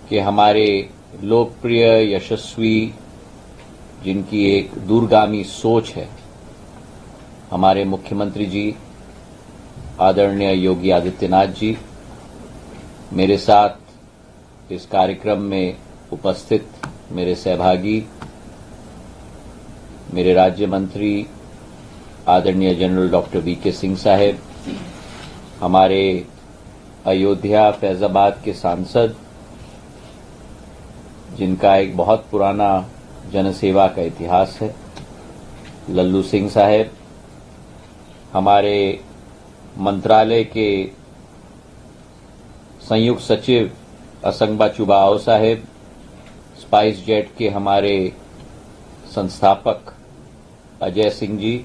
कि हमारे लोकप्रिय यशस्वी, जिनकी एक दूरगामी सोच है, हमारे मुख्यमंत्री जी आदरणीय योगी आदित्यनाथ जी मेरे साथ इस कार्यक्रम में उपस्थित मेरे सहभागी, मेरे राज्य मंत्री आदरणीय जनरल डॉक्टर वीके सिंह साहब, हमारे अयोध्या फैजाबाद के सांसद, जिनका एक बहुत पुराना जनसेवा का इतिहास है, लल्लू सिंह साहब, हमारे मंत्रालय के संयुक्त सचिव असंगबा चुबाओ साहब, स्पाइस जेट के हमारे संस्थापक अजय सिंह जी,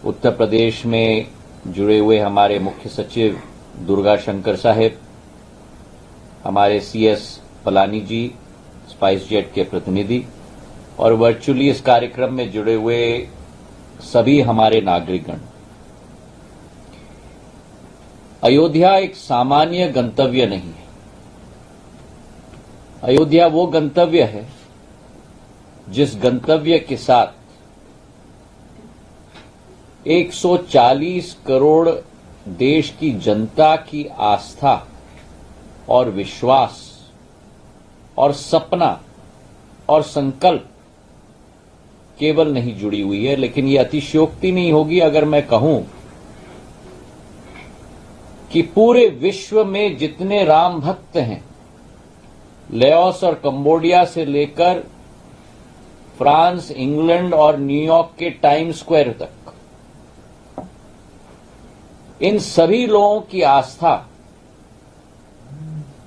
उत्तर प्रदेश में जुड़े हुए हमारे मुख्य सचिव दुर्गा शंकर साहब, हमारे सीएस पलानी जी, स्पाइस जेट के प्रतिनिधि, और वर्चुअली इस कार्यक्रम में जुड़े हुए सभी हमारे नागरिकगण। अयोध्या एक सामान्य गंतव्य नहीं है। अयोध्या वो गंतव्य है जिस गंतव्य के साथ 140 करोड़ देश की जनता की आस्था और विश्वास और सपना और संकल्प केवल नहीं जुड़ी हुई है, लेकिन ये अतिशयोक्ति नहीं होगी अगर मैं कहूं कि पूरे विश्व में जितने राम भक्त हैं, लाओस और कंबोडिया से लेकर फ्रांस, इंग्लैंड और न्यूयॉर्क के टाइम स्क्वायर तक, इन सभी लोगों की आस्था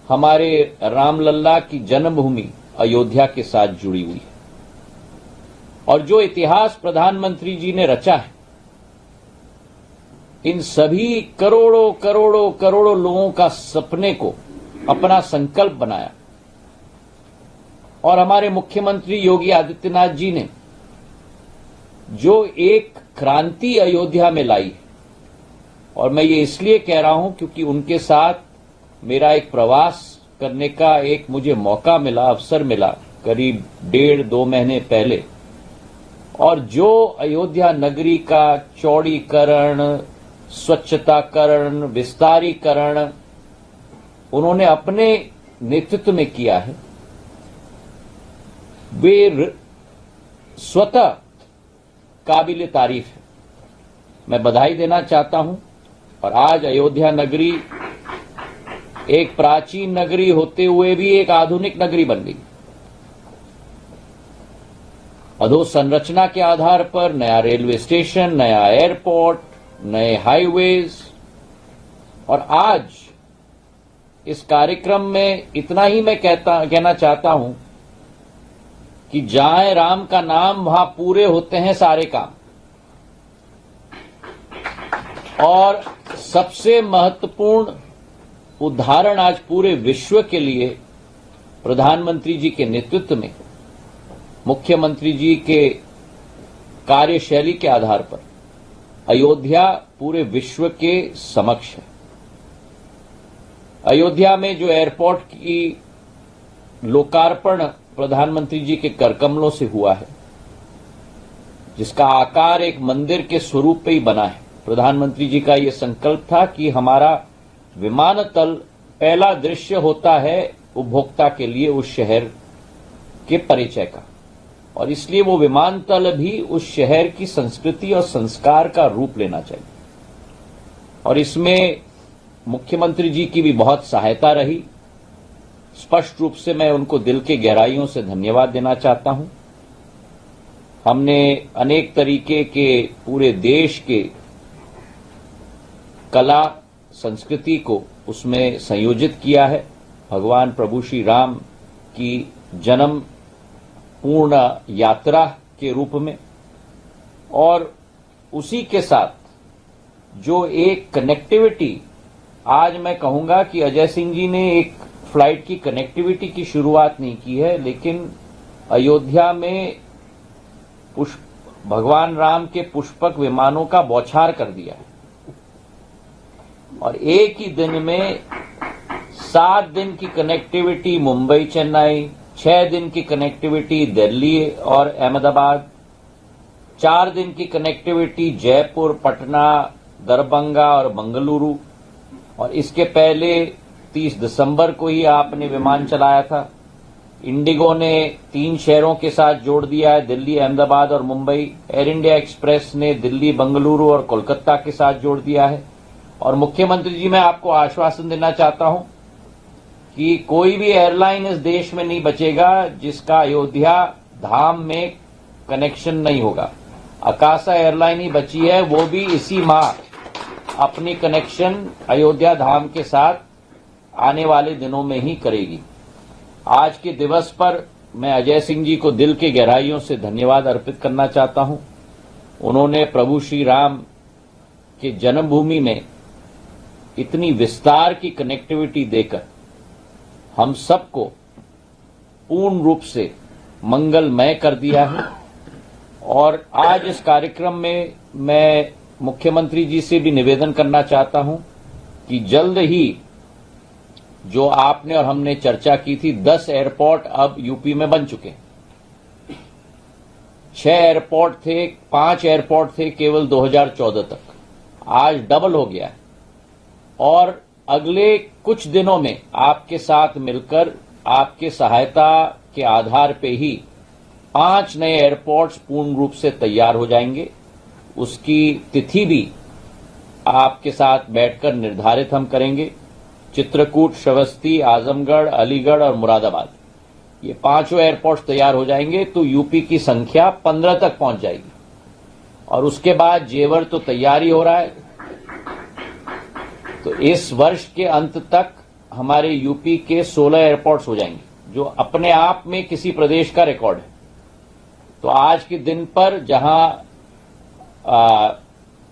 हमारे रामलल्ला की जन्मभूमि अयोध्या के साथ जुड़ी हुई है। और जो इतिहास प्रधानमंत्री जी ने रचा है, इन सभी करोड़ों करोड़ों करोड़ों लोगों का सपने को अपना संकल्प बनाया, और हमारे मुख्यमंत्री योगी आदित्यनाथ जी ने जो एक क्रांति अयोध्या में लाई, और मैं ये इसलिए कह रहा हूं क्योंकि उनके साथ मेरा एक प्रवास करने का एक मुझे मौका मिला, अवसर मिला करीब 1.5-2 महीने पहले, और जो अयोध्या नगरी का चौड़ीकरण, स्वच्छताकरण, विस्तारीकरण उन्होंने अपने नेतृत्व में किया है, वे स्वतः काबिल तारीफ है। मैं बधाई देना चाहता हूं। और आज अयोध्या नगरी एक प्राचीन नगरी होते हुए भी एक आधुनिक नगरी बन गई। अधोसंरचना के आधार पर नया रेलवे स्टेशन, नया एयरपोर्ट, नए हाईवेज, और आज इस कार्यक्रम में इतना ही मैं कहना चाहता हूं कि जहां राम का नाम वहां पूरे होते हैं सारे काम। और सबसे महत्वपूर्ण उदाहरण आज पूरे विश्व के लिए प्रधानमंत्री जी के नेतृत्व में, मुख्यमंत्री जी के कार्यशैली के आधार पर अयोध्या पूरे विश्व के समक्ष है। अयोध्या में जो एयरपोर्ट की लोकार्पण प्रधानमंत्री जी के करकमलों से हुआ है, जिसका आकार एक मंदिर के स्वरूप पे ही बना है, प्रधानमंत्री जी का यह संकल्प था कि हमारा विमानतल पहला दृश्य होता है उपभोक्ता के लिए उस शहर के परिचय का, और इसलिए वो विमानतल भी उस शहर की संस्कृति और संस्कार का रूप लेना चाहिए। और इसमें मुख्यमंत्री जी की भी बहुत सहायता रही। स्पष्ट रूप से मैं उनको दिल के गहराइयों से धन्यवाद देना चाहता हूं। हमने अनेक तरीके के पूरे देश के कला संस्कृति को उसमें संयोजित किया है, भगवान प्रभु श्री राम की जन्म पूर्ण यात्रा के रूप में, और उसी के साथ जो एक कनेक्टिविटी, आज मैं कहूंगा कि अजय सिंह जी ने एक फ्लाइट की कनेक्टिविटी की शुरुआत नहीं की है, लेकिन अयोध्या में भगवान राम के पुष्पक विमानों का बौछार कर दिया है, और एक ही दिन में 7 दिन की कनेक्टिविटी मुंबई चेन्नई, 6 दिन की कनेक्टिविटी दिल्ली और अहमदाबाद, 4 दिन की कनेक्टिविटी जयपुर, पटना, दरभंगा और बेंगलुरु, और इसके पहले 30 दिसंबर को ही आपने विमान चलाया था। इंडिगो ने 3 शहरों के साथ जोड़ दिया है, दिल्ली, अहमदाबाद और मुंबई। एयर इंडिया एक्सप्रेस ने दिल्ली, बेंगलुरु और कोलकाता के साथ जोड़ दिया है। और मुख्यमंत्री जी, मैं आपको आश्वासन देना चाहता हूं कि कोई भी एयरलाइन इस देश में नहीं बचेगा जिसका अयोध्या धाम में कनेक्शन नहीं होगा। अकाशा एयरलाइन ही बची है, वो भी इसी माह अपनी कनेक्शन अयोध्या धाम के साथ आने वाले दिनों में ही करेगी। आज के दिवस पर मैं अजय सिंह जी को दिल की गहराइयों से धन्यवाद अर्पित करना चाहता हूं। उन्होंने प्रभु श्री राम के जन्मभूमि में इतनी विस्तार की कनेक्टिविटी देकर हम सबको पूर्ण रूप से मंगलमय कर दिया है। और आज इस कार्यक्रम में मैं मुख्यमंत्री जी से भी निवेदन करना चाहता हूं कि जल्द ही जो आपने और हमने चर्चा की थी, 10 एयरपोर्ट अब यूपी में बन चुके हैं। 6 एयरपोर्ट थे, 5 एयरपोर्ट थे केवल 2014 तक, आज डबल हो गया है। और अगले कुछ दिनों में आपके साथ मिलकर, आपके सहायता के आधार पे ही 5 नए एयरपोर्ट्स पूर्ण रूप से तैयार हो जाएंगे। उसकी तिथि भी आपके साथ बैठकर निर्धारित हम करेंगे। चित्रकूट, श्रावस्ती, आजमगढ़, अलीगढ़ और मुरादाबाद, ये 5 एयरपोर्ट्स तैयार हो जाएंगे तो यूपी की संख्या 15 तक पहुंच जाएगी। और उसके बाद जेवर तो तैयार ही हो रहा है, तो इस वर्ष के अंत तक हमारे यूपी के 16 एयरपोर्ट्स हो जाएंगे, जो अपने आप में किसी प्रदेश का रिकॉर्ड है। तो आज के दिन पर जहां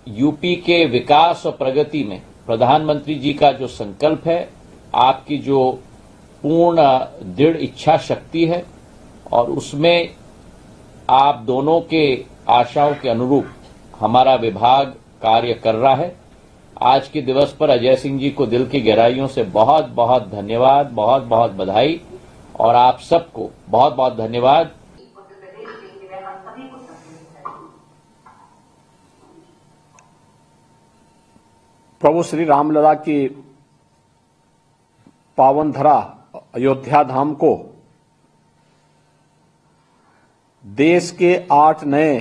यूपी के विकास और प्रगति में प्रधानमंत्री जी का जो संकल्प है, आपकी जो पूर्ण दृढ़ इच्छा शक्ति है, और उसमें आप दोनों के आशाओं के अनुरूप हमारा विभाग कार्य कर रहा है। आज के दिवस पर अजय सिंह जी को दिल की गहराइयों से बहुत बहुत धन्यवाद, बहुत बहुत बधाई, और आप सबको बहुत बहुत धन्यवाद। प्रभु श्री रामलला की पावन धरा अयोध्या धाम को देश के 8 नए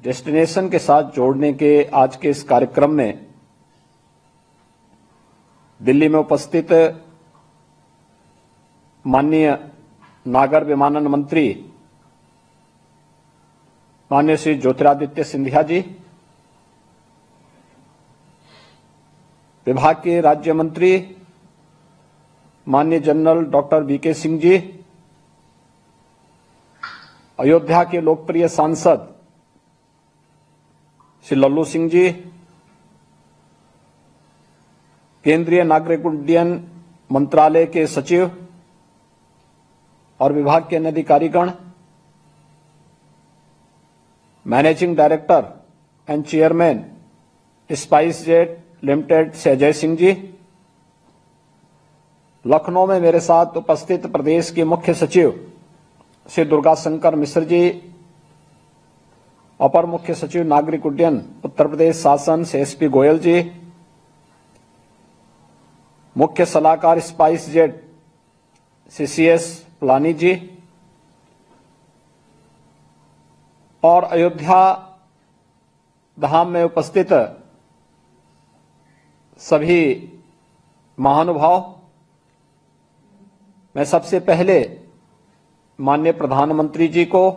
डेस्टिनेशन के साथ जोड़ने के आज के इस कार्यक्रम में दिल्ली में उपस्थित माननीय नागर विमानन मंत्री माननीय श्री ज्योतिरादित्य सिंधिया जी, विभाग के राज्य मंत्री माननीय general doctor VK Singh ji, Ayodhya के लोकप्रिय सांसद श्री लल्लू सिंह जी, केंद्रीय नागरिक उड्डयन मंत्रालय के सचिव और विभाग के अन्य अधिकारीगण, managing director and chairman spice jet limited से अजय सिंह जी, लखनऊ में मेरे साथ उपस्थित प्रदेश के मुख्य सचिव श्री दुर्गा शंकर मिश्र जी, अपर मुख्य सचिव नागरिक उड्डयन उत्तर प्रदेश शासन से एसपी गोयल जी, मुख्य सलाहकार स्पाइस जेट सीसीएस प्लानी जी, और अयोध्या धाम में उपस्थित सभी महानुभाव, मैं सबसे पहले माननीय प्रधानमंत्री जी को,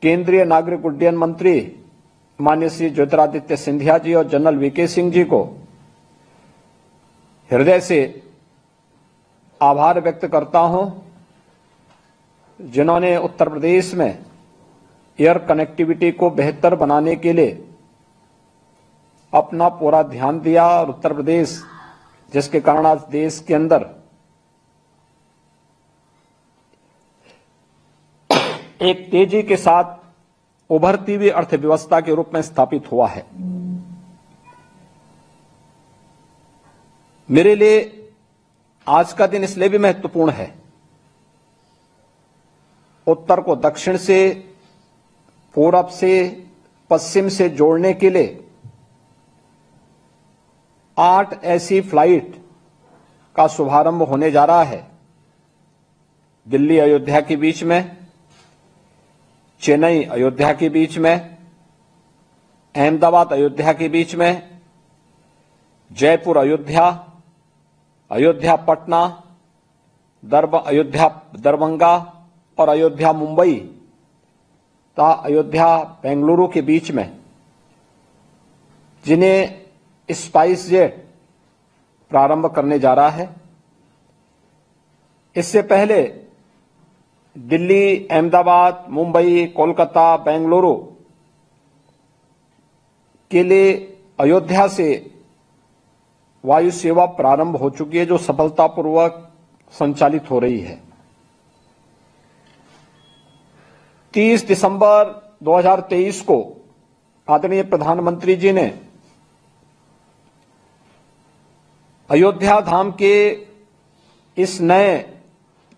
केंद्रीय नागरिक उड्डयन मंत्री माननीय श्री ज्योतिरादित्य सिंधिया जी और जनरल वीके सिंह जी को हृदय से आभार व्यक्त करता हूं, जिन्होंने उत्तर प्रदेश में एयर कनेक्टिविटी को बेहतर बनाने के लिए अपना पूरा ध्यान दिया, और उत्तर प्रदेश जिसके कारण आज देश के अंदर एक तेजी के साथ उभरती हुई अर्थव्यवस्था के रूप में स्थापित हुआ है। मेरे लिए आज का दिन इसलिए भी महत्वपूर्ण है, उत्तर को दक्षिण से, पूरब से पश्चिम से जोड़ने के लिए 8 ऐसी फ्लाइट का शुभारंभ होने जा रहा है। दिल्ली अयोध्या के बीच में, चेन्नई अयोध्या के बीच में, अहमदाबाद अयोध्या के बीच में, जयपुर अयोध्या, अयोध्या पटना, अयोध्या दरभंगा और अयोध्या मुंबई तथा अयोध्या बेंगलुरु के बीच में, जिन्हें स्पाइस जेट प्रारंभ करने जा रहा है। इससे पहले दिल्ली, अहमदाबाद, मुंबई, कोलकाता, बेंगलुरु के लिए अयोध्या से वायु सेवा प्रारंभ हो चुकी है, जो सफलतापूर्वक संचालित हो रही है। 30 दिसंबर 2023 को आदरणीय प्रधानमंत्री जी ने अयोध्या धाम के इस नए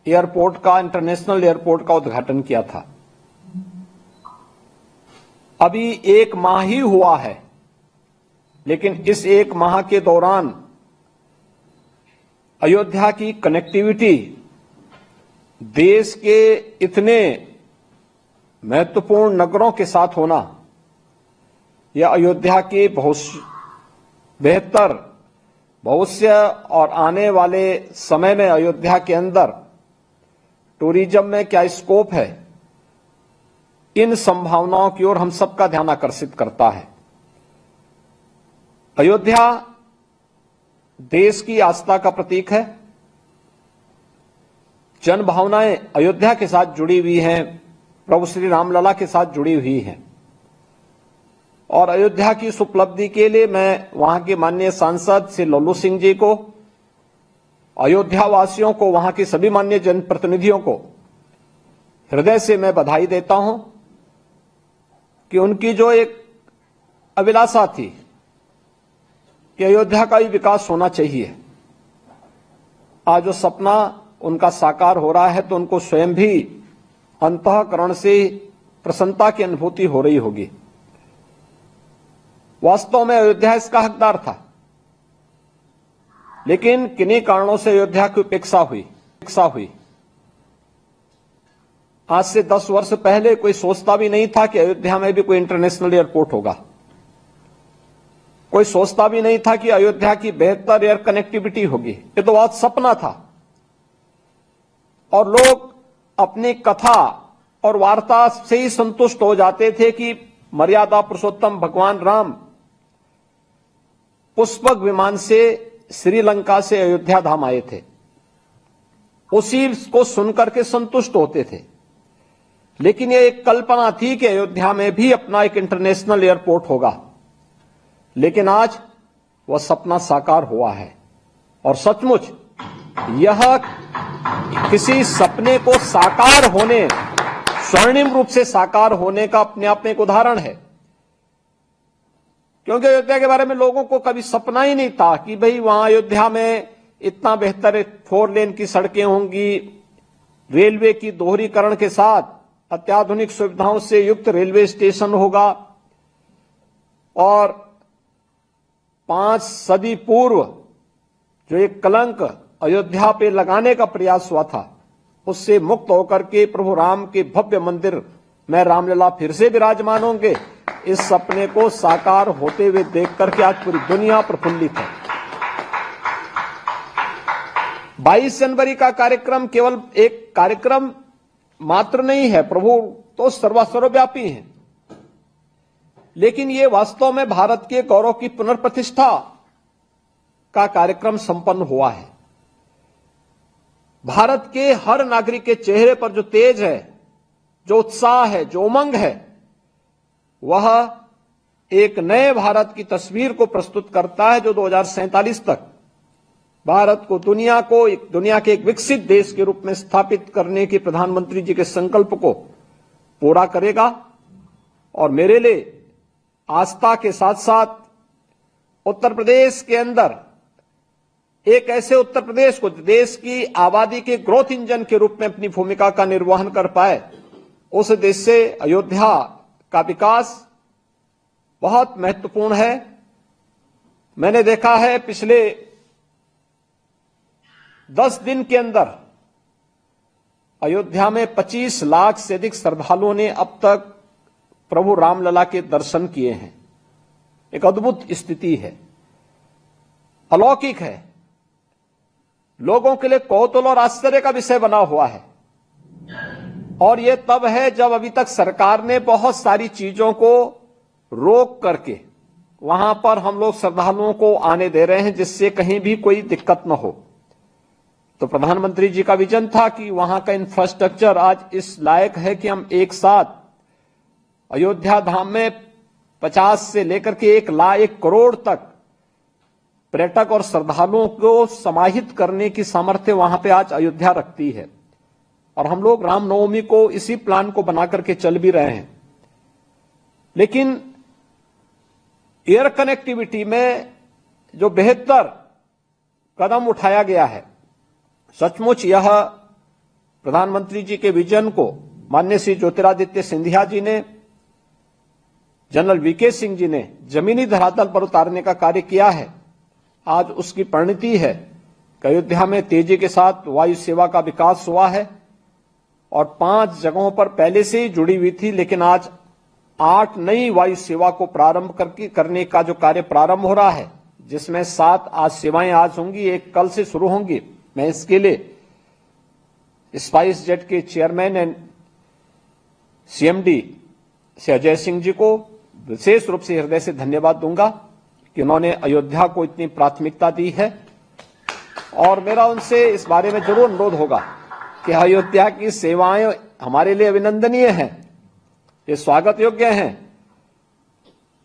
एयरपोर्ट का, इंटरनेशनल एयरपोर्ट का उद्घाटन किया था। अभी 1 माह ही हुआ है, लेकिन इस 1 माह के दौरान अयोध्या की कनेक्टिविटी देश के इतने महत्वपूर्ण नगरों के साथ होना, यह अयोध्या के बेहतर भविष्य और आने वाले समय में अयोध्या के अंदर टूरिज्म में क्या स्कोप है, इन संभावनाओं की ओर हम सबका ध्यान आकर्षित करता है। अयोध्या देश की आस्था का प्रतीक है। जन भावनाएं अयोध्या के साथ जुड़ी हुई हैं, प्रभु श्री रामलला के साथ जुड़ी हुई हैं। और अयोध्या की इस उपलब्धि के लिए मैं वहां के माननीय सांसद श्री लल्लू सिंह जी को, अयोध्या वासियों को, वहां के सभी माननीय जनप्रतिनिधियों को हृदय से मैं बधाई देता हूं कि उनकी जो एक अभिलाषा थी कि अयोध्या का भी विकास होना चाहिए, आज जो सपना उनका साकार हो रहा है, तो उनको स्वयं भी अंतःकरण से प्रसन्नता की अनुभूति हो रही होगी। वास्तव में अयोध्या इसका हकदार था, लेकिन किन्हीं कारणों से अयोध्या की उपेक्षा हुई। आज से 10 वर्ष पहले कोई सोचता भी नहीं था कि अयोध्या में भी कोई इंटरनेशनल एयरपोर्ट होगा। कोई सोचता भी नहीं था कि अयोध्या की बेहतर एयर कनेक्टिविटी होगी। ये तो बहुत सपना था। और लोग अपनी कथा और वार्ता से ही संतुष्ट हो जाते थे कि मर्यादा पुरुषोत्तम भगवान राम पुष्पक विमान से श्रीलंका से अयोध्या धाम आए थे, उसी को सुनकर के संतुष्ट होते थे। लेकिन यह एक कल्पना थी कि अयोध्या में भी अपना एक इंटरनेशनल एयरपोर्ट होगा। लेकिन आज वह सपना साकार हुआ है। और सचमुच यह किसी सपने को साकार होने, स्वर्णिम रूप से साकार होने का अपने आप में एक उदाहरण है। क्योंकि अयोध्या के बारे में लोगों को कभी सपना ही नहीं था कि भाई वहां अयोध्या में इतना बेहतर 4 लेन की सड़कें होंगी, रेलवे की दोहरीकरण के साथ अत्याधुनिक सुविधाओं से युक्त रेलवे स्टेशन होगा, और 5 सदी पूर्व जो एक कलंक अयोध्या पे लगाने का प्रयास हुआ था, उससे मुक्त होकर के प्रभु राम के भव्य मंदिर में रामलला फिर से विराजमान होंगे। इस सपने को साकार होते हुए देख करके आज पूरी दुनिया प्रफुल्लित है। 22 जनवरी का कार्यक्रम केवल एक कार्यक्रम मात्र नहीं है, प्रभु तो सर्वव्यापी हैं, लेकिन ये वास्तव में भारत के गौरव की पुनर्प्रतिष्ठा का कार्यक्रम संपन्न हुआ है। भारत के हर नागरिक के चेहरे पर जो तेज है, जो उत्साह है, जो उमंग है, वह एक नए भारत की तस्वीर को प्रस्तुत करता है, जो 2047 तक भारत को दुनिया के एक विकसित देश के रूप में स्थापित करने के प्रधानमंत्री जी के संकल्प को पूरा करेगा। और मेरे लिए आस्था के साथ साथ उत्तर प्रदेश के अंदर एक ऐसे उत्तर प्रदेश को देश की आबादी के ग्रोथ इंजन के रूप में अपनी भूमिका का निर्वहन कर पाए, उस देश से अयोध्या का विकास बहुत महत्वपूर्ण है। मैंने देखा है पिछले 10 दिन के अंदर अयोध्या में 25 लाख से अधिक श्रद्धालुओं ने अब तक प्रभु रामलला के दर्शन किए हैं। एक अद्भुत स्थिति है, अलौकिक है, लोगों के लिए कौतूहल और आश्चर्य का विषय बना हुआ है। और यह तब है जब अभी तक सरकार ने बहुत सारी चीजों को रोक करके वहां पर हम लोग श्रद्धालुओं को आने दे रहे हैं, जिससे कहीं भी कोई दिक्कत न हो। तो प्रधानमंत्री जी का विजन था कि वहां का इंफ्रास्ट्रक्चर आज इस लायक है कि हम एक साथ अयोध्या धाम में 50 से लेकर के 1 करोड़ तक पर्यटक और श्रद्धालुओं को समाहित करने की सामर्थ्य वहां पे आज अयोध्या रखती है। और हम लोग रामनवमी को इसी प्लान को बना करके चल भी रहे हैं। लेकिन एयर कनेक्टिविटी में जो बेहतर कदम उठाया गया है, सचमुच यह प्रधानमंत्री जी के विजन को माननीय श्री ज्योतिरादित्य सिंधिया जी ने, जनरल वीके सिंह जी ने जमीनी धरातल पर उतारने का कार्य किया है। आज उसकी परिणति है कि अयोध्या में तेजी के साथ वायु सेवा का विकास हुआ है और 5 जगहों पर पहले से ही जुड़ी हुई थी, लेकिन आज 8 नई वायु सेवा को प्रारंभ करने का जो कार्य प्रारंभ हो रहा है, जिसमें 7 आज सेवाएं आज होंगी, 1 कल से शुरू होंगी। मैं इसके लिए स्पाइस जेट के चेयरमैन एंड सीएमडी से अजय सिंह जी को विशेष रूप से हृदय से धन्यवाद दूंगा कि उन्होंने अयोध्या को इतनी प्राथमिकता दी है। और मेरा उनसे इस बारे में जरूर अनुरोध होगा कि अयोध्या की सेवाएं हमारे लिए अभिनंदनीय हैं, ये स्वागत योग्य हैं,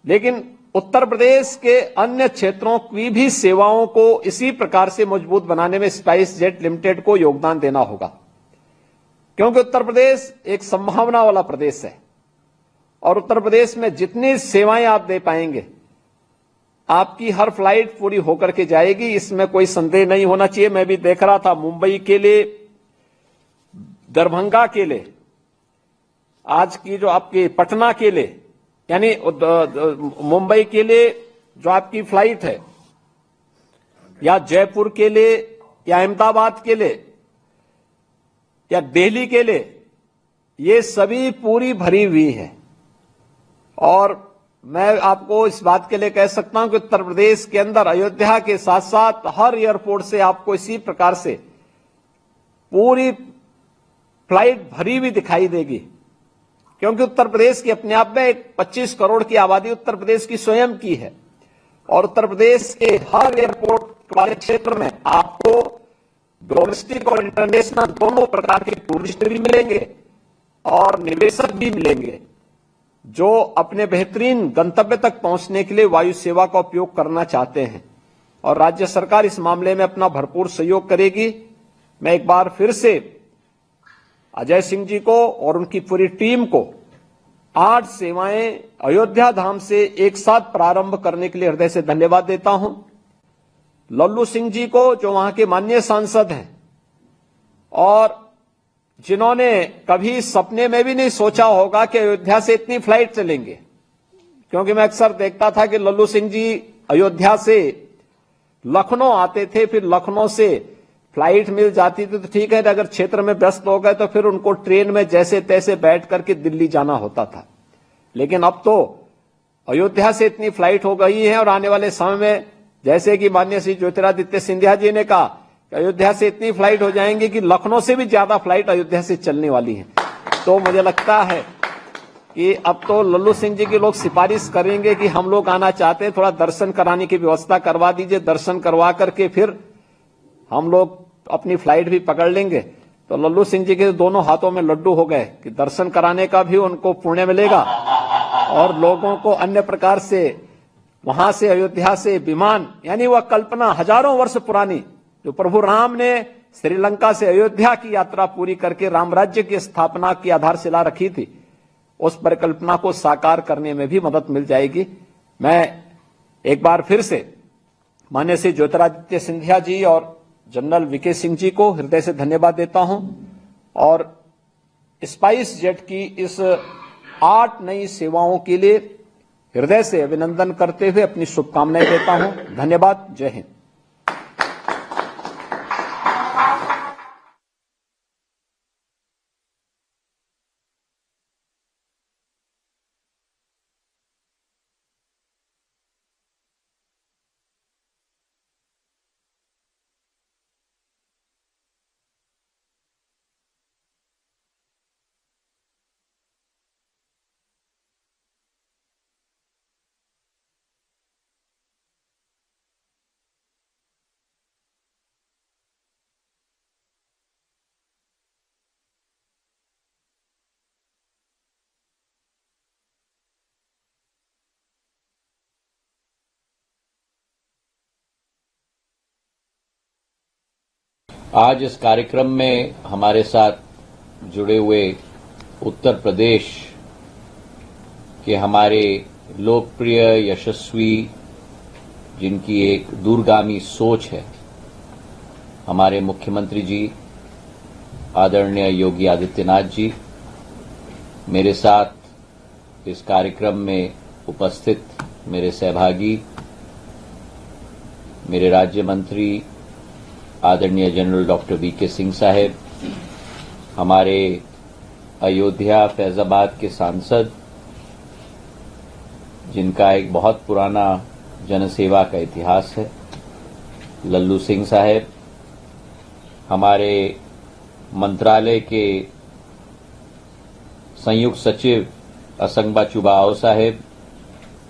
लेकिन उत्तर प्रदेश के अन्य क्षेत्रों की भी सेवाओं को इसी प्रकार से मजबूत बनाने में स्पाइस जेट लिमिटेड को योगदान देना होगा। क्योंकि उत्तर प्रदेश एक संभावना वाला प्रदेश है और उत्तर प्रदेश में जितनी सेवाएं आप दे पाएंगे, आपकी हर फ्लाइट पूरी होकर के जाएगी, इसमें कोई संदेह नहीं होना चाहिए। मैं भी देख रहा था, मुंबई के लिए, दरभंगा के लिए, आज की जो आपकी पटना के लिए, यानी मुंबई के लिए जो आपकी फ्लाइट है, या जयपुर के लिए, या अहमदाबाद के लिए, या दिल्ली के लिए, ये सभी पूरी भरी हुई है। और मैं आपको इस बात के लिए कह सकता हूं कि उत्तर प्रदेश के अंदर अयोध्या के साथ साथ हर एयरपोर्ट से आपको इसी प्रकार से पूरी फ्लाइट भरी हुई दिखाई देगी। क्योंकि उत्तर प्रदेश की अपने आप में 25 करोड़ की आबादी उत्तर प्रदेश की स्वयं की है और उत्तर प्रदेश के हर एयरपोर्ट वाले क्षेत्र में आपको डोमेस्टिक और इंटरनेशनल दोनों प्रकार के टूरिस्ट भी मिलेंगे और निवेशक भी मिलेंगे, जो अपने बेहतरीन गंतव्य तक पहुंचने के लिए वायु सेवा का उपयोग करना चाहते हैं। और राज्य सरकार इस मामले में अपना भरपूर सहयोग करेगी। मैं एक बार फिर से अजय सिंह जी को और उनकी पूरी टीम को 8 सेवाएं अयोध्या धाम से एक साथ प्रारंभ करने के लिए हृदय से धन्यवाद देता हूं। लल्लू सिंह जी को, जो वहां के माननीय सांसद हैं और जिन्होंने कभी सपने में भी नहीं सोचा होगा कि अयोध्या से इतनी फ्लाइट चलेंगे। क्योंकि मैं अक्सर देखता था कि लल्लू सिंह जी अयोध्या से लखनऊ आते थे, फिर लखनऊ से फ्लाइट मिल जाती थी तो ठीक है, अगर क्षेत्र में व्यस्त हो गए तो फिर उनको ट्रेन में जैसे तैसे बैठ करके दिल्ली जाना होता था। लेकिन अब तो अयोध्या से इतनी फ्लाइट हो गई है और आने वाले समय में, जैसे कि माननीय श्री ज्योतिरादित्य सिंधिया जी ने कहा, अयोध्या से इतनी फ्लाइट हो जाएंगी कि लखनऊ से भी ज्यादा फ्लाइट अयोध्या से चलने वाली है। तो मुझे लगता है कि अब तो लल्लू सिंह जी के लोग सिफारिश करेंगे कि हम लोग आना चाहते हैं, थोड़ा दर्शन कराने की व्यवस्था करवा दीजिए, दर्शन करवा करके फिर हम लोग अपनी फ्लाइट भी पकड़ लेंगे। तो लल्लू सिंह जी के दोनों हाथों में लड्डू हो गए कि दर्शन कराने का भी उनको पुण्य मिलेगा और लोगों को अन्य प्रकार से वहां से अयोध्या से विमान, यानी वह कल्पना हजारों वर्ष पुरानी जो प्रभु राम ने श्रीलंका से अयोध्या की यात्रा पूरी करके राम राज्य की स्थापना की आधारशिला रखी थी, उस परिकल्पना को साकार करने में भी मदद मिल जाएगी। मैं एक बार फिर से माननीय श्री ज्योतिरादित्य सिंधिया जी और जनरल वीके सिंह जी को हृदय से धन्यवाद देता हूं और स्पाइस जेट की इस 8 नई सेवाओं के लिए हृदय से अभिनंदन करते हुए अपनी शुभकामनाएं देता हूं। धन्यवाद। जय हिंद। आज इस कार्यक्रम में हमारे साथ जुड़े हुए उत्तर प्रदेश के हमारे लोकप्रिय, यशस्वी, जिनकी एक दूरगामी सोच है, हमारे मुख्यमंत्री जी आदरणीय योगी आदित्यनाथ जी, मेरे साथ इस कार्यक्रम में उपस्थित मेरे सहभागी, मेरे राज्य मंत्री आदरणीय जनरल डॉक्टर वीके सिंह साहेब, हमारे अयोध्या फैजाबाद के सांसद, जिनका एक बहुत पुराना जनसेवा का इतिहास है, लल्लू सिंह साहेब, हमारे मंत्रालय के संयुक्त सचिव असंगबा चुबाओ साहेब,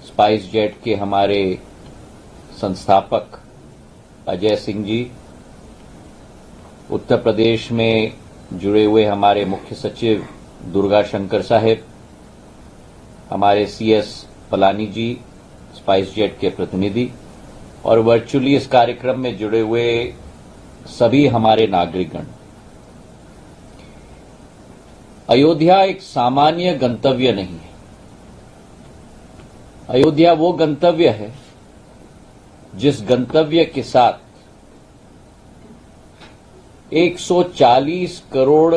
स्पाइस जेट के हमारे संस्थापक अजय सिंह जी, उत्तर प्रदेश में जुड़े हुए हमारे मुख्य सचिव दुर्गा शंकर साहेब, हमारे सीएस पलानी जी, स्पाइस जेट के प्रतिनिधि, और वर्चुअली इस कार्यक्रम में जुड़े हुए सभी हमारे नागरिकगण। अयोध्या एक सामान्य गंतव्य नहीं है। अयोध्या वो गंतव्य है जिस गंतव्य के साथ 140 करोड़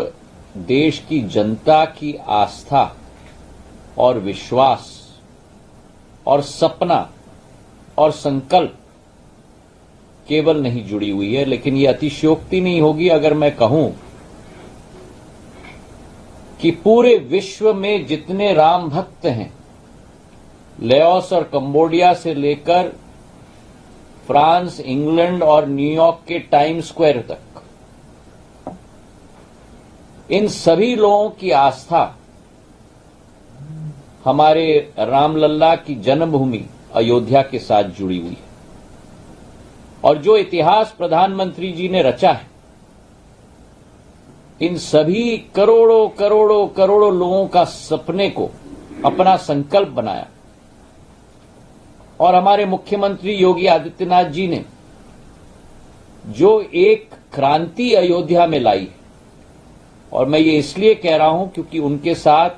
देश की जनता की आस्था और विश्वास और सपना और संकल्प केवल नहीं जुड़ी हुई है, लेकिन यह अतिशयोक्ति नहीं होगी अगर मैं कहूं कि पूरे विश्व में जितने राम भक्त हैं, लाओस और कंबोडिया से लेकर फ्रांस, इंग्लैंड और न्यूयॉर्क के टाइम स्क्वायर तक, इन सभी लोगों की आस्था हमारे रामलल्ला की जन्मभूमि अयोध्या के साथ जुड़ी हुई है। और जो इतिहास प्रधानमंत्री जी ने रचा है, इन सभी करोड़ों करोड़ों करोड़ों लोगों का सपने को अपना संकल्प बनाया, और हमारे मुख्यमंत्री योगी आदित्यनाथ जी ने जो एक क्रांति अयोध्या में लाई, और मैं ये इसलिए कह रहा हूं क्योंकि उनके साथ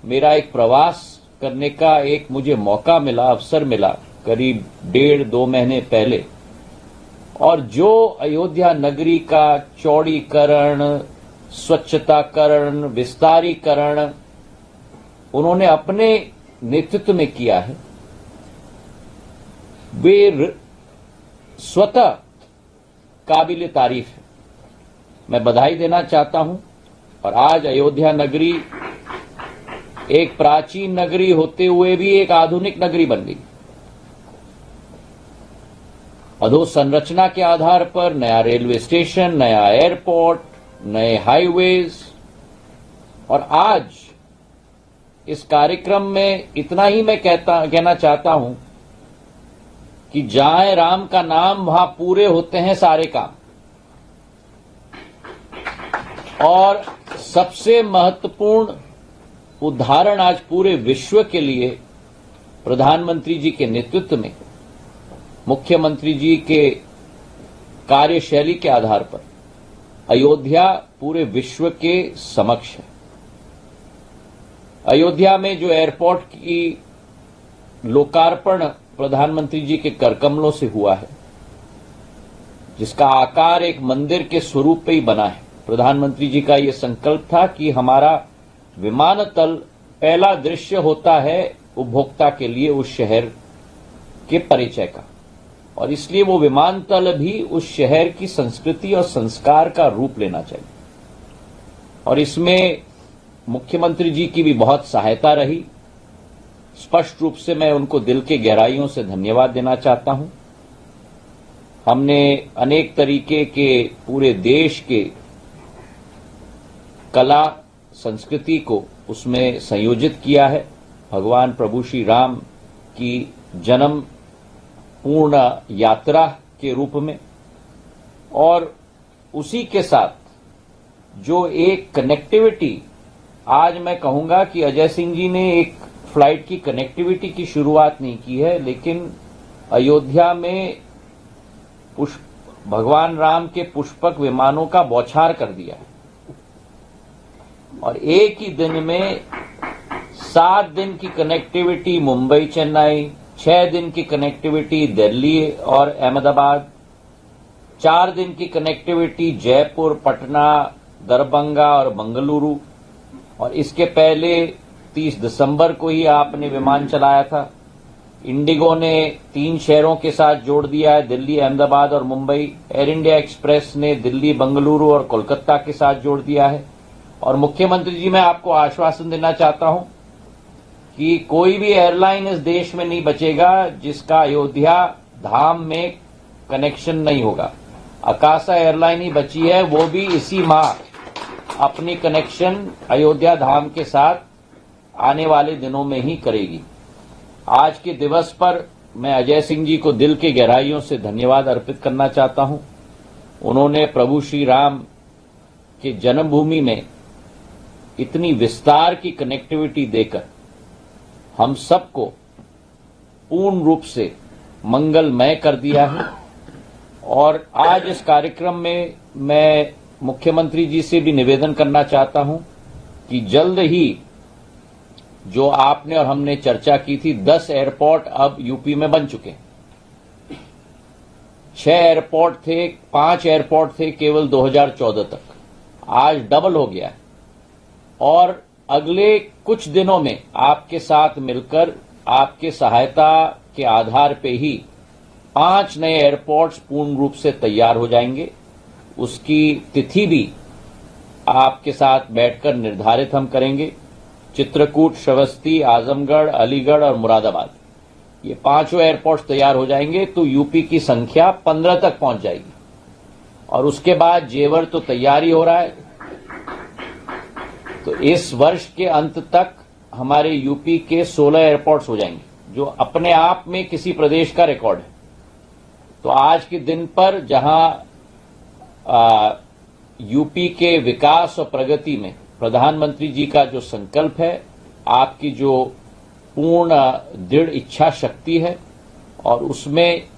मेरा एक प्रवास करने का एक मुझे मौका मिला, अवसर मिला करीब 1.5-2 महीने पहले, और जो अयोध्या नगरी का चौड़ीकरण, स्वच्छताकरण, विस्तारीकरण उन्होंने अपने नेतृत्व में किया है, वे स्वतः काबिल तारीफ है। मैं बधाई देना चाहता हूं। और आज अयोध्या नगरी एक प्राचीन नगरी होते हुए भी एक आधुनिक नगरी बन गई। अधोसंरचना के आधार पर नया रेलवे स्टेशन, नया एयरपोर्ट, नए हाईवेज, और आज इस कार्यक्रम में इतना ही मैं कहना चाहता हूं कि जहां राम का नाम वहां पूरे होते हैं सारे काम। और सबसे महत्वपूर्ण उदाहरण आज पूरे विश्व के लिए प्रधानमंत्री जी के नेतृत्व में, मुख्यमंत्री जी के कार्यशैली के आधार पर अयोध्या पूरे विश्व के समक्ष है। अयोध्या में जो एयरपोर्ट की लोकार्पण प्रधानमंत्री जी के करकमलों से हुआ है, जिसका आकार एक मंदिर के स्वरूप पे ही बना है। प्रधानमंत्री जी का ये संकल्प था कि हमारा विमानतल पहला दृश्य होता है उपभोक्ता के लिए उस शहर के परिचय का, और इसलिए वो विमानतल भी उस शहर की संस्कृति और संस्कार का रूप लेना चाहिए। और इसमें मुख्यमंत्री जी की भी बहुत सहायता रही। स्पष्ट रूप से मैं उनको दिल के गहराइयों से धन्यवाद देना चाहता हूं। हमने अनेक तरीके के पूरे देश के कला संस्कृति को उसमें संयोजित किया है। भगवान प्रभु श्री राम की जन्म पूर्ण यात्रा के रूप में, और उसी के साथ जो एक कनेक्टिविटी, आज मैं कहूंगा कि अजय सिंह जी ने एक फ्लाइट की कनेक्टिविटी की शुरुआत नहीं की है, लेकिन अयोध्या में भगवान राम के पुष्पक विमानों का बौछार कर दिया है, और एक ही दिन में 7 दिन की कनेक्टिविटी मुंबई चेन्नई, 6 दिन की कनेक्टिविटी दिल्ली और अहमदाबाद, 4 दिन की कनेक्टिविटी जयपुर, पटना, दरभंगा और बेंगलुरु, और इसके पहले 30 दिसंबर को ही आपने विमान चलाया था। इंडिगो ने 3 शहरों के साथ जोड़ दिया है, दिल्ली, अहमदाबाद और मुंबई। एयर इंडिया एक्सप्रेस ने दिल्ली, बेंगलुरु और कोलकाता के साथ जोड़ दिया है। और मुख्यमंत्री जी, मैं आपको आश्वासन देना चाहता हूं कि कोई भी एयरलाइन इस देश में नहीं बचेगा जिसका अयोध्या धाम में कनेक्शन नहीं होगा। अकाशा एयरलाइन ही बची है, वो भी इसी माह अपनी कनेक्शन अयोध्या धाम के साथ आने वाले दिनों में ही करेगी। आज के दिवस पर मैं अजय सिंह जी को दिल के गहराइयों से धन्यवाद अर्पित करना चाहता हूं। उन्होंने प्रभु श्री राम के जन्मभूमि में इतनी विस्तार की कनेक्टिविटी देकर हम सबको पूर्ण रूप से मंगलमय कर दिया है। और आज इस कार्यक्रम में मैं मुख्यमंत्री जी से भी निवेदन करना चाहता हूं कि जल्द ही जो आपने और हमने चर्चा की थी, 10 एयरपोर्ट अब यूपी में बन चुके हैं। 6 एयरपोर्ट थे, 5 एयरपोर्ट थे केवल 2014 तक, आज डबल हो गया है। और अगले कुछ दिनों में आपके साथ मिलकर, आपके सहायता के आधार पे ही 5 नए एयरपोर्ट्स पूर्ण रूप से तैयार हो जाएंगे। उसकी तिथि भी आपके साथ बैठकर निर्धारित हम करेंगे। चित्रकूट, श्रावस्ती, आजमगढ़, अलीगढ़ और मुरादाबाद, ये 5 एयरपोर्ट्स तैयार हो जाएंगे तो यूपी की संख्या 15 तक पहुंच जाएगी। और उसके बाद जेवर तो तैयार ही हो रहा है, तो इस वर्ष के अंत तक हमारे यूपी के 16 एयरपोर्ट्स हो जाएंगे, जो अपने आप में किसी प्रदेश का रिकॉर्ड है। तो आज के दिन पर जहां यूपी के विकास और प्रगति में प्रधानमंत्री जी का जो संकल्प है, आपकी जो पूर्ण दृढ़ इच्छा शक्ति है, और उसमें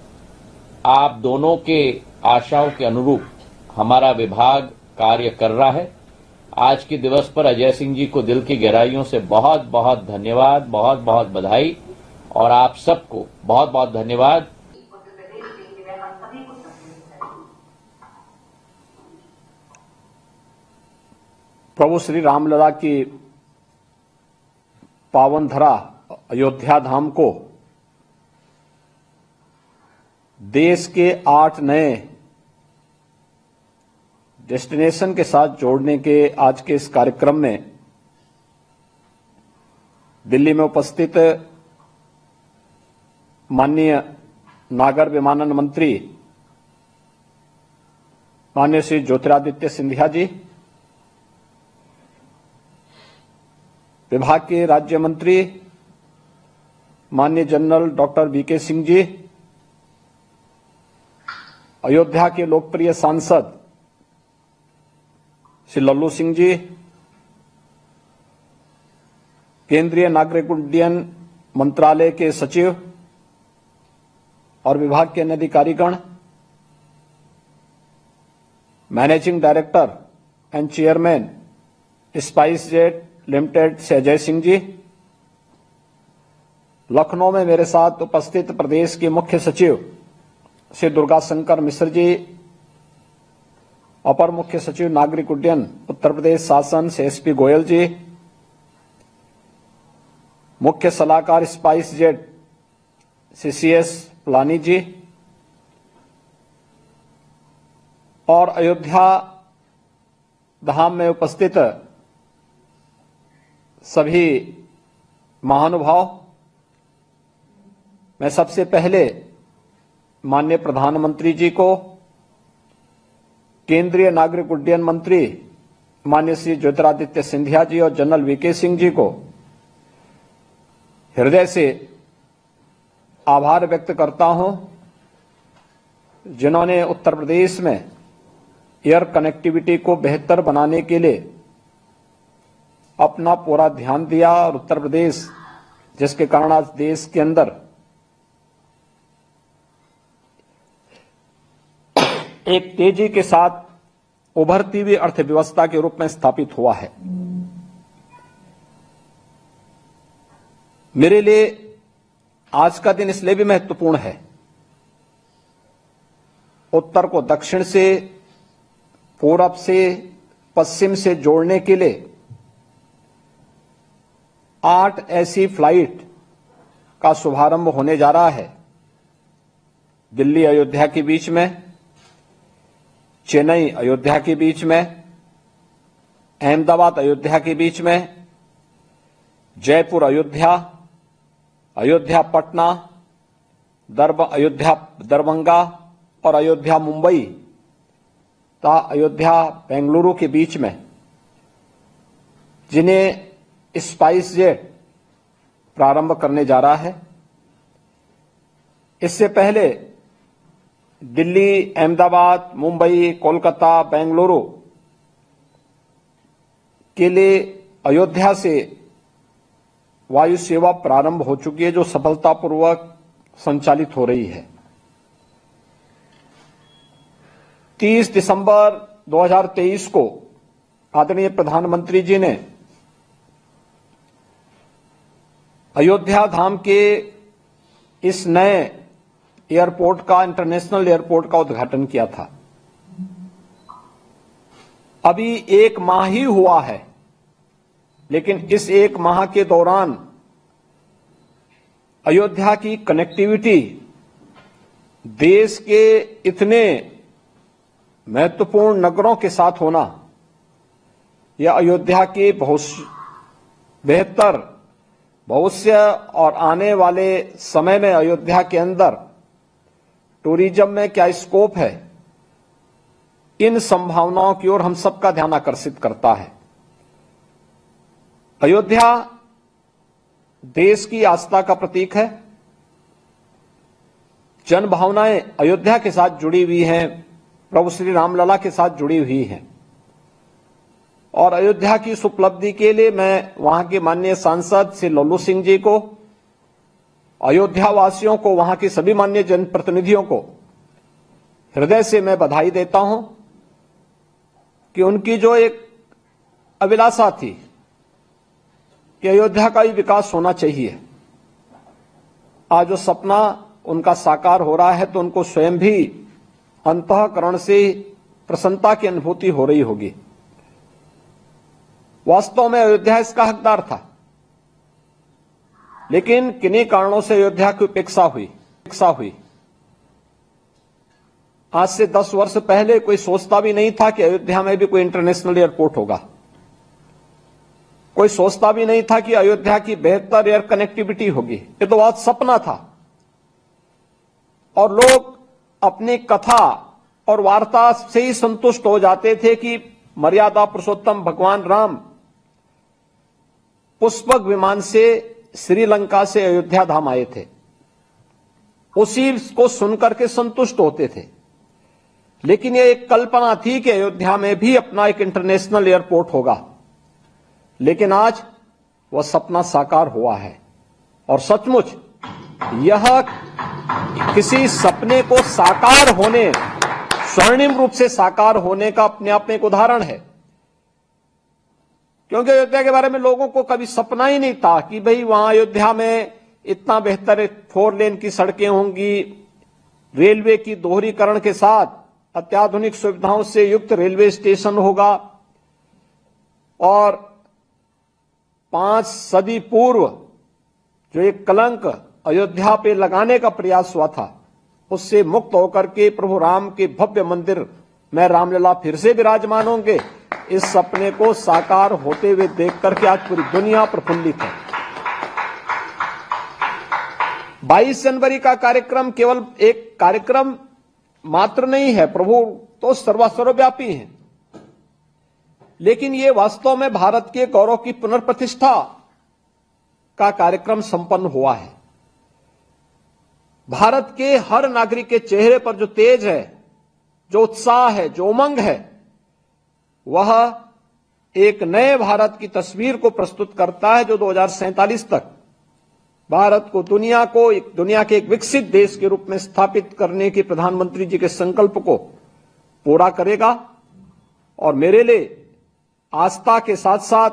आप दोनों के आशाओं के अनुरूप हमारा विभाग कार्य कर रहा है। आज के दिवस पर अजय सिंह जी को दिल की गहराइयों से बहुत बहुत धन्यवाद, बहुत बहुत बधाई, और आप सबको बहुत बहुत धन्यवाद। प्रभु श्री रामलला की पावन धरा अयोध्या धाम को देश के 8 नए डेस्टिनेशन के साथ जोड़ने के आज के इस कार्यक्रम में दिल्ली में उपस्थित माननीय नागर विमानन मंत्री माननीय श्री ज्योतिरादित्य सिंधिया जी, विभाग के राज्य मंत्री माननीय general doctor VK Singh ji, Ayodhya के लोकप्रिय सांसद श्री लल्लू सिंह जी, केंद्रीय नागरिक उड्डयन मंत्रालय के सचिव और विभाग के अन्य अधिकारीगण, managing director and chairman spice jet limited से अजय सिंह जी, लखनऊ में मेरे साथ उपस्थित प्रदेश के मुख्य सचिव श्री दुर्गा शंकर मिश्र जी, अपर मुख्य सचिव नागरिक उड्डयन उत्तर प्रदेश शासन से एसपी गोयल जी, मुख्य सलाहकार स्पाइस जेट सीसीएस पलानी जी और अयोध्या धाम में उपस्थित सभी महानुभाव, मैं सबसे पहले माननीय प्रधानमंत्री जी को, केंद्रीय नागरिक उड्डयन मंत्री माननीय श्री ज्योतिरादित्य सिंधिया जी और जनरल वीके सिंह जी को हृदय से आभार व्यक्त करता हूं, जिन्होंने उत्तर प्रदेश में एयर कनेक्टिविटी को बेहतर बनाने के लिए अपना पूरा ध्यान दिया और उत्तर प्रदेश, जिसके कारण आज देश के अंदर एक तेजी के साथ उभरती हुई अर्थव्यवस्था के रूप में स्थापित हुआ है। मेरे लिए आज का दिन इसलिए भी महत्वपूर्ण है, उत्तर को दक्षिण से, पूरब से, पश्चिम से जोड़ने के लिए 8 ऐसी फ्लाइट का शुभारंभ होने जा रहा है। दिल्ली अयोध्या के बीच में, चेन्नई अयोध्या के बीच में, अहमदाबाद अयोध्या के बीच में, जयपुर अयोध्या, अयोध्या पटना, अयोध्या दरभंगा और अयोध्या मुंबई तथा अयोध्या बेंगलुरु के बीच में, जिन्हें स्पाइस जेट प्रारंभ करने जा रहा है। इससे पहले दिल्ली, अहमदाबाद, मुंबई, कोलकाता, बेंगलुरु के लिए अयोध्या से वायु सेवा प्रारंभ हो चुकी है, जो सफलतापूर्वक संचालित हो रही है। 30 दिसंबर 2023 को आदरणीय प्रधानमंत्री जी ने अयोध्या धाम के इस नए एयरपोर्ट का, इंटरनेशनल एयरपोर्ट का उद्घाटन किया था। अभी 1 माह ही हुआ है, लेकिन इस 1 माह के दौरान अयोध्या की कनेक्टिविटी देश के इतने महत्वपूर्ण नगरों के साथ होना, यह अयोध्या के बेहतर भविष्य और आने वाले समय में अयोध्या के अंदर टूरिज्म में क्या स्कोप है, इन संभावनाओं की ओर हम सबका ध्यान आकर्षित करता है। अयोध्या देश की आस्था का प्रतीक है। जन भावनाएं अयोध्या के साथ जुड़ी हुई हैं, प्रभु श्री रामलला के साथ जुड़ी हुई हैं। और अयोध्या की इस उपलब्धि के लिए मैं वहां के माननीय सांसद श्री लल्लू सिंह जी को, अयोध्या वासियों को, वहां के सभी माननीय जनप्रतिनिधियों को हृदय से मैं बधाई देता हूं कि उनकी जो एक अभिलाषा थी कि अयोध्या का ही विकास होना चाहिए, आज जो सपना उनका साकार हो रहा है, तो उनको स्वयं भी अंतःकरण से प्रसन्नता की अनुभूति हो रही होगी। वास्तव में अयोध्या इसका हकदार था, लेकिन किन्हीं कारणों से अयोध्या की उपेक्षा हुई। आज से 10 वर्ष पहले कोई सोचता भी नहीं था कि अयोध्या में भी कोई इंटरनेशनल एयरपोर्ट होगा। कोई सोचता भी नहीं था कि अयोध्या की बेहतर एयर कनेक्टिविटी होगी। ये तो बहुत सपना था। और लोग अपनी कथा और वार्ता से ही संतुष्ट हो जाते थे कि मर्यादा पुरुषोत्तम भगवान राम पुष्पक विमान से श्रीलंका से अयोध्या धाम आए थे, उसी को सुनकर के संतुष्ट होते थे। लेकिन यह एक कल्पना थी कि अयोध्या में भी अपना एक इंटरनेशनल एयरपोर्ट होगा। लेकिन आज वह सपना साकार हुआ है। और सचमुच यह किसी सपने को साकार होने, स्वर्णिम रूप से साकार होने का अपने आप में एक उदाहरण है। क्योंकि अयोध्या के बारे में लोगों को कभी सपना ही नहीं था कि भाई वहां अयोध्या में इतना बेहतर 4 लेन की सड़कें होंगी, रेलवे की दोहरीकरण के साथ अत्याधुनिक सुविधाओं से युक्त रेलवे स्टेशन होगा और 5 सदी पूर्व जो एक कलंक अयोध्या पे लगाने का प्रयास हुआ था, उससे मुक्त होकर के प्रभु राम के भव्य मंदिर में रामलला फिर से विराजमान होंगे। इस सपने को साकार होते हुए देख करके आज पूरी दुनिया प्रफुल्लित है। 22 जनवरी का कार्यक्रम केवल एक कार्यक्रम मात्र नहीं है, प्रभु तो सर्वव्यापी हैं, लेकिन ये वास्तव में भारत के गौरव की पुनर्प्रतिष्ठा का कार्यक्रम संपन्न हुआ है। भारत के हर नागरिक के चेहरे पर जो तेज है, जो उत्साह है, जो उमंग है, वह एक नए भारत की तस्वीर को प्रस्तुत करता है जो 2047 तक भारत को दुनिया के एक विकसित देश के रूप में स्थापित करने के प्रधानमंत्री जी के संकल्प को पूरा करेगा। और मेरे लिए आस्था के साथ साथ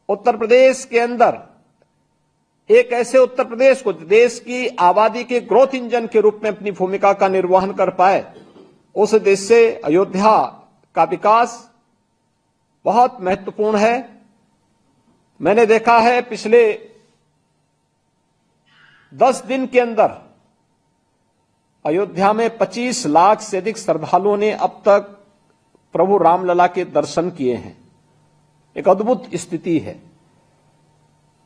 उत्तर प्रदेश के अंदर एक ऐसे उत्तर प्रदेश को देश की आबादी के ग्रोथ इंजन के रूप में अपनी भूमिका का निर्वहन कर पाए, उस देश से अयोध्या का विकास बहुत महत्वपूर्ण है। मैंने देखा है पिछले 10 दिन के अंदर अयोध्या में 25 लाख से अधिक श्रद्धालुओं ने अब तक प्रभु रामलला के दर्शन किए हैं। एक अद्भुत स्थिति है,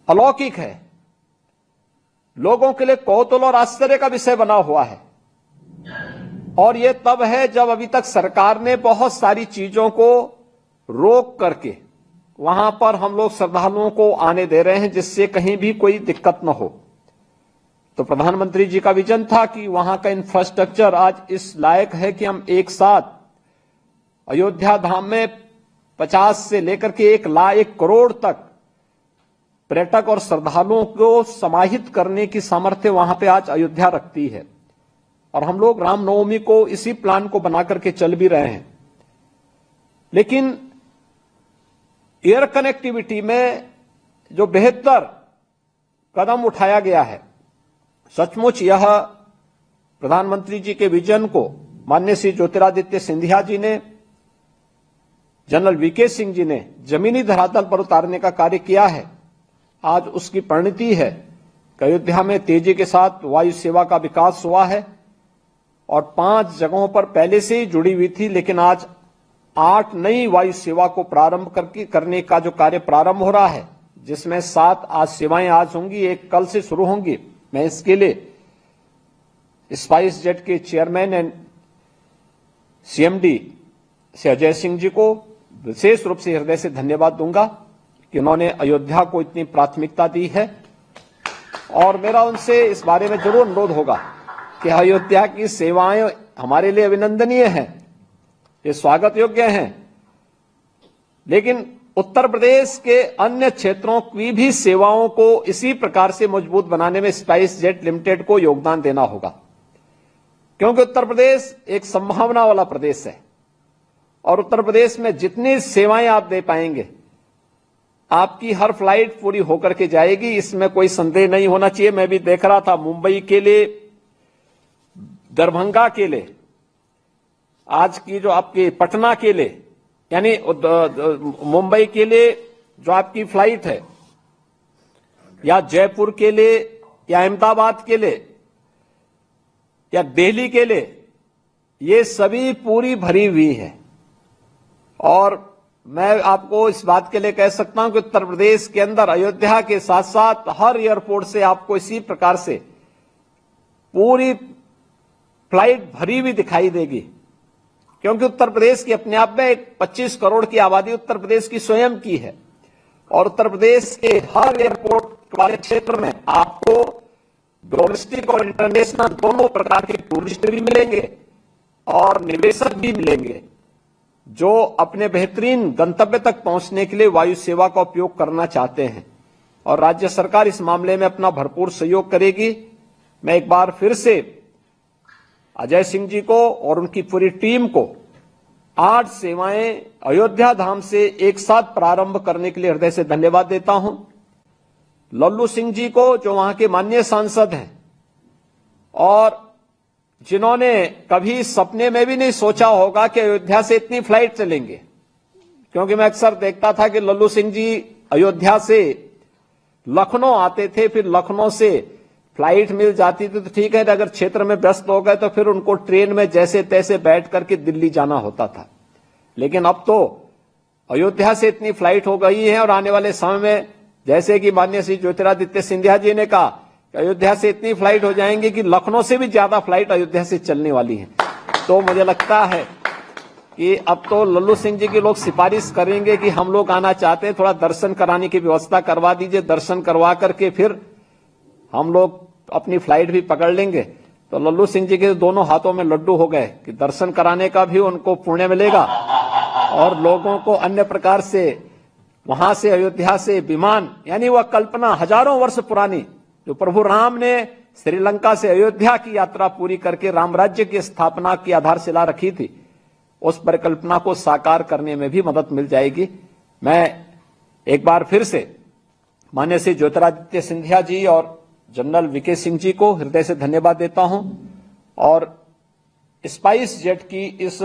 अलौकिक है, लोगों के लिए कौतूहल और आश्चर्य का विषय बना हुआ है। और यह तब है जब अभी तक सरकार ने बहुत सारी चीजों को रोक करके वहां पर हम लोग श्रद्धालुओं को आने दे रहे हैं, जिससे कहीं भी कोई दिक्कत न हो। तो प्रधानमंत्री जी का विजन था कि वहां का इंफ्रास्ट्रक्चर आज इस लायक है कि हम एक साथ अयोध्या धाम में 50 से लेकर के 1 करोड़ तक पर्यटक और श्रद्धालुओं को समाहित करने की सामर्थ्य वहां पे आज अयोध्या रखती है। और हम लोग रामनवमी को इसी प्लान को बना करके चल भी रहे हैं। लेकिन एयर कनेक्टिविटी में जो बेहतर कदम उठाया गया है, सचमुच यह प्रधानमंत्री जी के विजन को माननीय श्री ज्योतिरादित्य सिंधिया जी ने, जनरल वीके सिंह जी ने जमीनी धरातल पर उतारने का कार्य किया है। आज उसकी परिणति है कि अयोध्या में तेजी के साथ वायु सेवा का विकास हुआ है और 5 जगहों पर पहले से ही जुड़ी हुई थी, लेकिन आज 8 नई वायु सेवा को प्रारंभ करने का जो कार्य प्रारंभ हो रहा है, जिसमें 7 आज सेवाएं आज होंगी, 1 कल से शुरू होंगी। मैं इसके लिए स्पाइस जेट के चेयरमैन एंड सीएमडी से अजय सिंह जी को विशेष रूप से हृदय से धन्यवाद दूंगा कि उन्होंने अयोध्या को इतनी प्राथमिकता दी है। और मेरा उनसे इस बारे में जरूर अनुरोध होगा कि अयोध्या की सेवाएं हमारे लिए अभिनंदनीय हैं, ये स्वागत योग्य हैं, लेकिन उत्तर प्रदेश के अन्य क्षेत्रों की भी सेवाओं को इसी प्रकार से मजबूत बनाने में स्पाइस जेट लिमिटेड को योगदान देना होगा। क्योंकि उत्तर प्रदेश एक संभावना वाला प्रदेश है और उत्तर प्रदेश में जितनी सेवाएं आप दे पाएंगे, आपकी हर फ्लाइट पूरी होकर के जाएगी, इसमें कोई संदेह नहीं होना चाहिए। मैं भी देख रहा था, मुंबई के लिए, दरभंगा के लिए, आज की जो आपकी पटना के लिए, यानी मुंबई के लिए जो आपकी फ्लाइट है, या जयपुर के लिए, या अहमदाबाद के लिए, या दिल्ली के लिए, ये सभी पूरी भरी हुई है। और मैं आपको इस बात के लिए कह सकता हूं कि उत्तर प्रदेश के अंदर अयोध्या के साथ साथ हर एयरपोर्ट से आपको इसी प्रकार से पूरी फ्लाइट भरी हुई दिखाई देगी। क्योंकि उत्तर प्रदेश की अपने आप में 25 करोड़ की आबादी उत्तर प्रदेश की स्वयं की है और उत्तर प्रदेश के हर एयरपोर्ट वाले क्षेत्र में आपको डोमेस्टिक और इंटरनेशनल दोनों प्रकार के टूरिस्ट भी मिलेंगे और निवेशक भी मिलेंगे, जो अपने बेहतरीन गंतव्य तक पहुंचने के लिए वायु सेवा का उपयोग करना चाहते हैं। और राज्य सरकार इस मामले में अपना भरपूर सहयोग करेगी। मैं एक बार फिर से अजय सिंह जी को और उनकी पूरी टीम को 8 सेवाएं अयोध्या धाम से एक साथ प्रारंभ करने के लिए हृदय से धन्यवाद देता हूं। लल्लू सिंह जी को, जो वहां के माननीय सांसद हैं और जिन्होंने कभी सपने में भी नहीं सोचा होगा कि अयोध्या से इतनी फ्लाइट चलेंगे, क्योंकि मैं अक्सर देखता था कि लल्लू सिंह जी अयोध्या से लखनऊ आते थे, फिर लखनऊ से फ्लाइट मिल जाती थी तो ठीक है, अगर क्षेत्र में व्यस्त हो गए तो फिर उनको ट्रेन में जैसे तैसे बैठ करके दिल्ली जाना होता था। लेकिन अब तो अयोध्या से इतनी फ्लाइट हो गई है और आने वाले समय में जैसे कि माननीय श्री ज्योतिरादित्य सिंधिया जी ने कहा कि अयोध्या से इतनी फ्लाइट हो जाएंगी कि लखनऊ से भी ज्यादा फ्लाइट अयोध्या से चलने वाली है। तो मुझे लगता है कि अब तो लल्लू सिंह जी के लोग सिफारिश करेंगे कि हम लोग आना चाहते हैं, थोड़ा दर्शन कराने की व्यवस्था करवा दीजिए, दर्शन करवा करके फिर हम लोग अपनी फ्लाइट भी पकड़ लेंगे। तो लल्लू सिंह जी के दोनों हाथों में लड्डू हो गए कि दर्शन कराने का भी उनको पुण्य मिलेगा और लोगों को अन्य प्रकार से वहां से अयोध्या से विमान, यानी वह कल्पना हजारों वर्ष पुरानी जो प्रभु राम ने श्रीलंका से अयोध्या की यात्रा पूरी करके राम राज्य की स्थापना की आधारशिला रखी थी, उस परिकल्पना को साकार करने में भी मदद मिल जाएगी। मैं एक बार फिर से माननीय श्री ज्योतिरादित्य सिंधिया जी और जनरल वीके सिंह जी को हृदय से धन्यवाद देता हूं और स्पाइस जेट की इस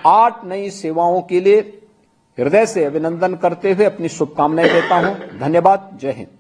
8 नई सेवाओं के लिए हृदय से अभिनंदन करते हुए अपनी शुभकामनाएं देता हूं। धन्यवाद। जय हिंद।